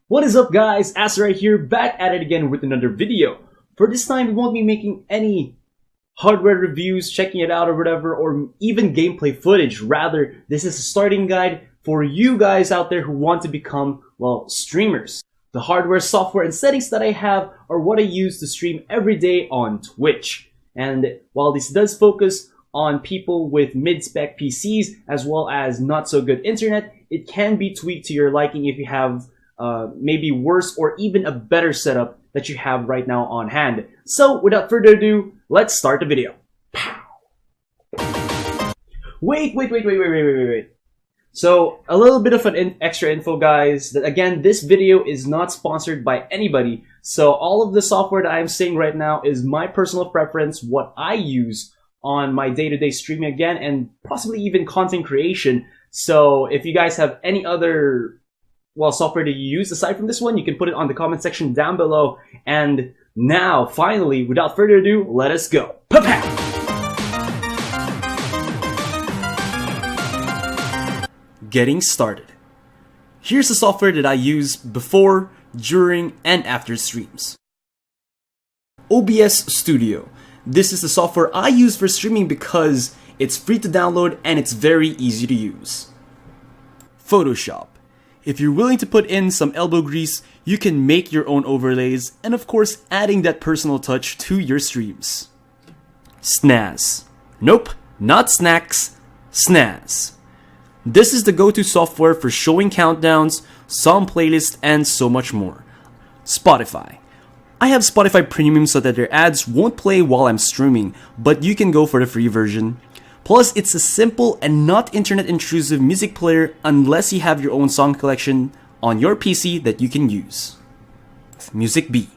What is up, guys? Asurai here, back at it again with another video. For this time, we won't be making any hardware reviews, checking it out or whatever, or even gameplay footage. Rather, this is a starting guide for you guys out there who want to become, well, streamers. The hardware, software, and settings that I have are what I use to stream every day on Twitch. And while this does focus on people with mid-spec PCs as well as not so good internet, it can be tweaked to your liking if you have maybe worse or even a better setup that you have right now on hand. So without further ado, let's start the video. Pow! Wait. So a little bit of an extra info, guys, that again, this video is not sponsored by anybody. So all of the software that I'm saying right now is my personal preference, what I use on my day-to-day streaming again, and possibly even content creation. So if you guys have any other software that you use aside from this one, you can put it on the comment section down below. And now, finally, without further ado, let us go. Pa-pow! Getting started. Here's the software that I use before, during, and after streams. OBS Studio. This is the software I use for streaming because it's free to download and it's very easy to use. Photoshop. If you're willing to put in some elbow grease, you can make your own overlays and of course adding that personal touch to your streams. Snaz. Nope, not snacks, Snaz. This is the go-to software for showing countdowns, song playlists, and so much more. Spotify. I have Spotify Premium so that their ads won't play while I'm streaming, but you can go for the free version. Plus, it's a simple and not internet intrusive music player unless you have your own song collection on your PC that you can use. Music B.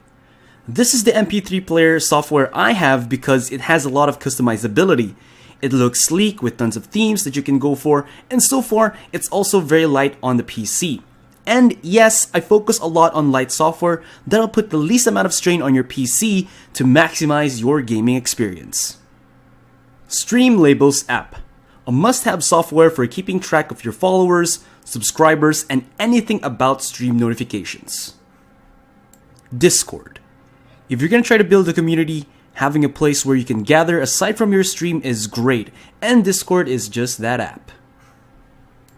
This is the MP3 player software I have because it has a lot of customizability. It looks sleek with tons of themes that you can go for, and so far, it's also very light on the PC. And yes, I focus a lot on light software that'll put the least amount of strain on your PC to maximize your gaming experience. Streamlabels app, a must-have software for keeping track of your followers, subscribers, and anything about stream notifications. Discord. If you're gonna try to build a community, having a place where you can gather aside from your stream is great, and Discord is just that app.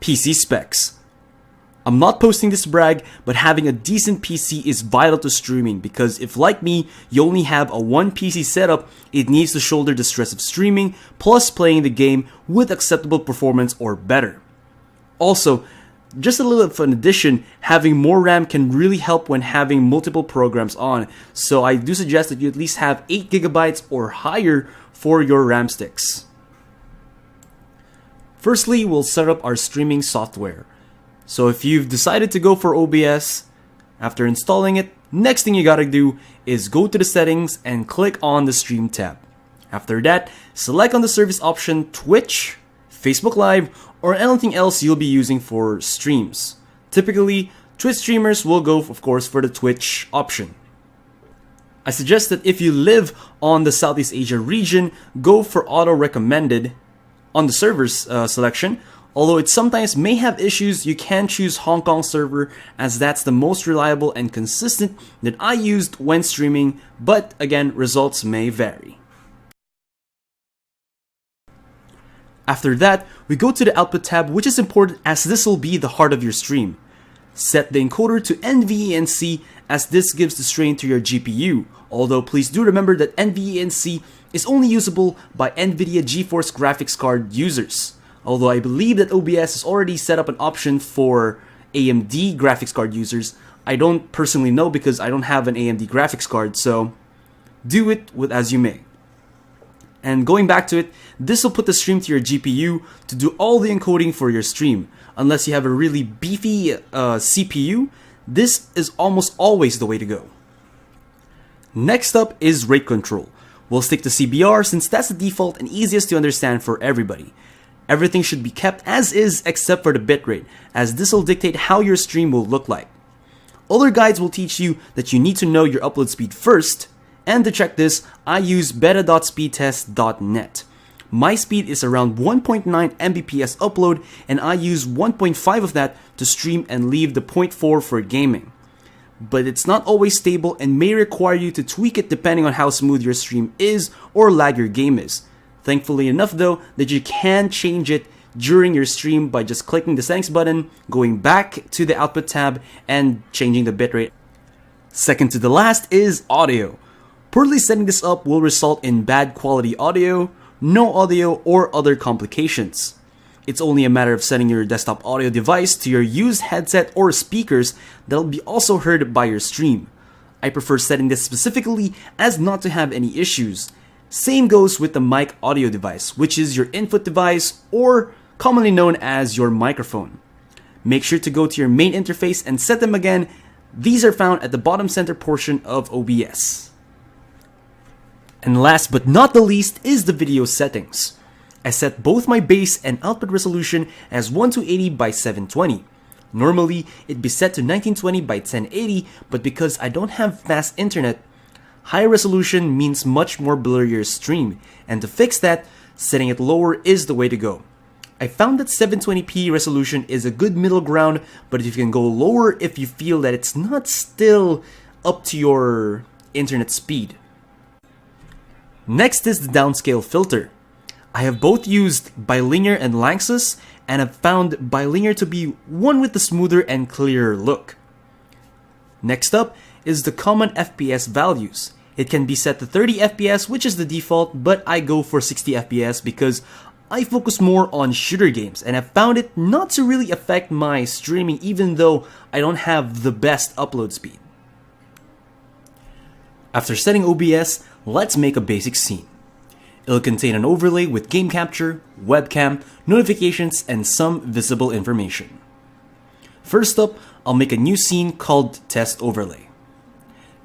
PC specs. I'm not posting this to brag, but having a decent PC is vital to streaming because if, like me, you only have a one PC setup, it needs to shoulder the stress of streaming plus playing the game with acceptable performance or better. Also, just a little of an addition, having more RAM can really help when having multiple programs on, so I do suggest that you at least have 8 GB or higher for your RAM sticks. Firstly, we'll set up our streaming software. So if you've decided to go for OBS, after installing it, next thing you gotta do is go to the settings and click on the stream tab. After that, select on the service option Twitch, Facebook Live, or anything else you'll be using for streams. Typically, Twitch streamers will go, of course, for the Twitch option. I suggest that if you live on the Southeast Asia region, go for auto recommended on the server's selection. Although it sometimes may have issues, you can choose Hong Kong server as that's the most reliable and consistent that I used when streaming, but again, results may vary. After that, we go to the output tab, which is important as this will be the heart of your stream. Set the encoder to NVENC as this gives the strain to your GPU, although please do remember that NVENC is only usable by NVIDIA GeForce graphics card users. Although I believe that OBS has already set up an option for AMD graphics card users, I don't personally know because I don't have an AMD graphics card, so do it with as you may. And going back to it, this will put the stream to your GPU to do all the encoding for your stream. Unless you have a really beefy CPU, this is almost always the way to go. Next up is rate control. We'll stick to CBR since that's the default and easiest to understand for everybody. Everything should be kept as is except for the bitrate, as this will dictate how your stream will look like. Other guides will teach you that you need to know your upload speed first, and to check this, I use beta.speedtest.net. My speed is around 1.9 Mbps upload, and I use 1.5 of that to stream and leave the 0.4 for gaming. but it's not always stable and may require you to tweak it depending on how smooth your stream is or lag your game is. Thankfully enough though that you can change it during your stream by just clicking the settings button, going back to the output tab, and changing the bitrate. Second to the last is audio. Poorly setting this up will result in bad quality audio, no audio, or other complications. It's only a matter of setting your desktop audio device to your used headset or speakers that'll be also heard by your stream. I prefer setting this specifically as not to have any issues. Same goes with the mic audio device, which is your input device or commonly known as your microphone. Make sure to go to your main interface and set them again. These are found at the bottom center portion of OBS. And last but not the least is the video settings. I set both my base and output resolution as 1280 by 720. Normally, it'd be set to 1920 by 1080, but because I don't have fast internet, high resolution means much more blurrier stream, and to fix that, setting it lower is the way to go. I found that 720p resolution is a good middle ground, but you can go lower if you feel that it's not still up to your internet speed. Next is the downscale filter. I have both used bilinear and Lanxess, and have found bilinear to be one with the smoother and clearer look. Next up is the common FPS values. It can be set to 30 FPS, which is the default, but I go for 60 FPS because I focus more on shooter games and have found it not to really affect my streaming even though I don't have the best upload speed. After setting OBS, let's make a basic scene. It'll contain an overlay with game capture, webcam, notifications, and some visible information. First up, I'll make a new scene called Test Overlay.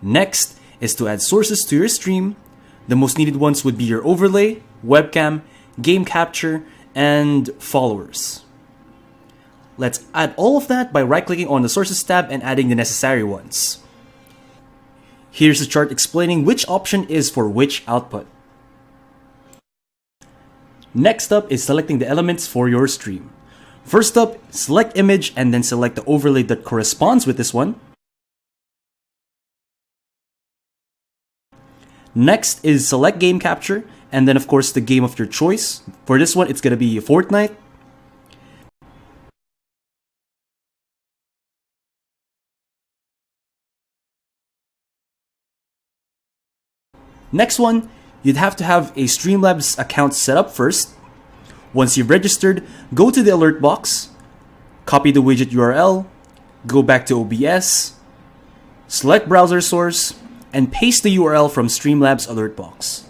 Next is to add sources to your stream. The most needed ones would be your overlay, webcam, game capture, and followers. Let's add all of that by right-clicking on the Sources tab and adding the necessary ones. Here's a chart explaining which option is for which output. Next up is selecting the elements for your stream. First up, select image and then select the overlay that corresponds with this one. Next is select game capture, and then of course the game of your choice. For this one, it's gonna be Fortnite. Next one, you'd have to have a Streamlabs account set up first. Once you've registered, go to the alert box, copy the widget URL, go back to OBS, select browser source, and paste the URL from Streamlabs alert box.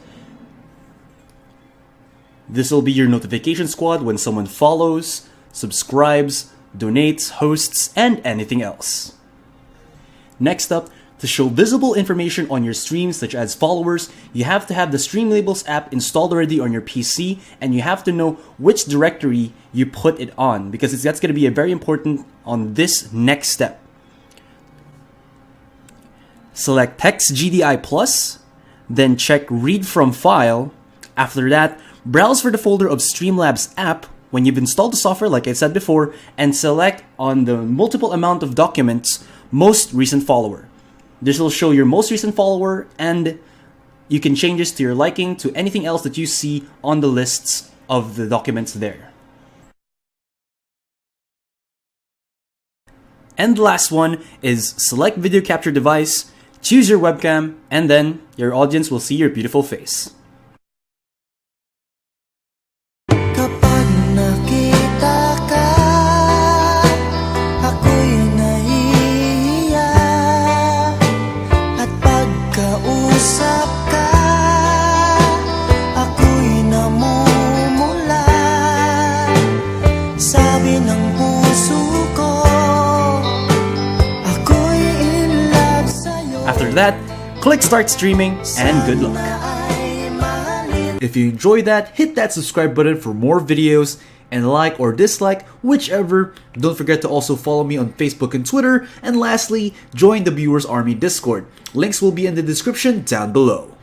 This will be your notification squad when someone follows, subscribes, donates, hosts, and anything else. Next up, to show visible information on your streams such as followers, you have to have the Streamlabels app installed already on your PC, and you have to know which directory you put it on because that's going to be very important on this next step. Select text GDI plus, then check read from file. After that, browse for the folder of Streamlabs app when you've installed the software like I said before, and select on the multiple amount of documents most recent follower. This will show your most recent follower, and you can change this to your liking to anything else that you see on the lists of the documents there. And the last one is select video capture device, choose your webcam, and then your audience will see your beautiful face. Kapag nakita ka, ako'y nahihiya. At pagkausap ka, ako'y namumula. Sabi ng puso ko, ako'y in love sa'yo. After that, click start streaming and good luck. If you enjoyed that, hit that subscribe button for more videos, and like or dislike, whichever. Don't forget to also follow me on Facebook and Twitter, and lastly, join the Viewers Army Discord. Links will be in the description down below.